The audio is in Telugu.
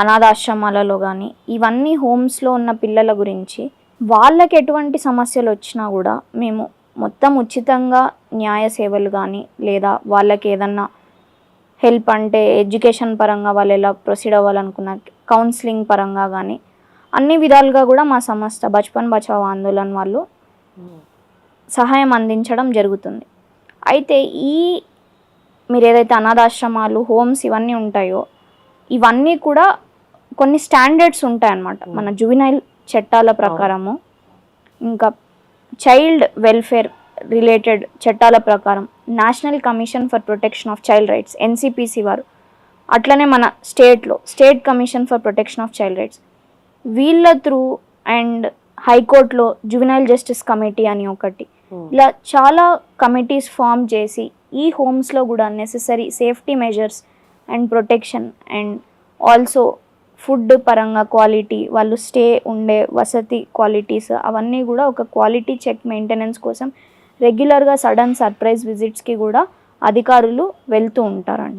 అనాథాశ్రమాలలో కానీ ఇవన్నీ హోమ్స్లో ఉన్న పిల్లల గురించి వాళ్ళకి ఎటువంటి సమస్యలు వచ్చినా కూడా మేము మొత్తం ఉచితంగా న్యాయ సేవలు కానీ లేదా వాళ్ళకి ఏదన్నా హెల్ప్ అంటే ఎడ్యుకేషన్ పరంగా వాళ్ళు ఎలా ప్రొసీడ్ అవ్వాలనుకున్న కౌన్సిలింగ్ పరంగా కానీ అన్ని విధాలుగా కూడా మా సంస్థ బచ్పన్ బచావో ఆందోళన్ వాళ్ళు సహాయం అందించడం జరుగుతుంది. అయితే మీరు ఏదైతే అనాథాశ్రమాలు హోమ్స్ ఇవన్నీ ఉంటాయో ఇవన్నీ కూడా కొన్ని స్టాండర్డ్స్ ఉంటాయన్నమాట. మన జువినైల్ చట్టాల ప్రకారము ఇంకా చైల్డ్ వెల్ఫేర్ రిలేటెడ్ చట్టాల ప్రకారం national commission for protection of child rights NCPC వారు, అట్లనే మన state commission for protection of child rights వీళ్ళ త్రూ అండ్ హైకోర్టులో జువినైల్ జస్టిస్ కమిటీ అని ఒకటి, ఇలా చాలా కమిటీస్ ఫామ్ చేసి ఈ హోమ్స్లో కూడా necessary safety measures and protection and also food పరంగా క్వాలిటీ, వాళ్ళు స్టే ఉండే వసతి క్వాలిటీస్ అవన్నీ కూడా ఒక క్వాలిటీ చెక్ మెయింటెనెన్స్ కోసం రెగ్యులర్గా సడన్ సర్ప్రైజ్ విజిట్స్కి కూడా అధికారులు వెళ్తూ ఉంటారండి.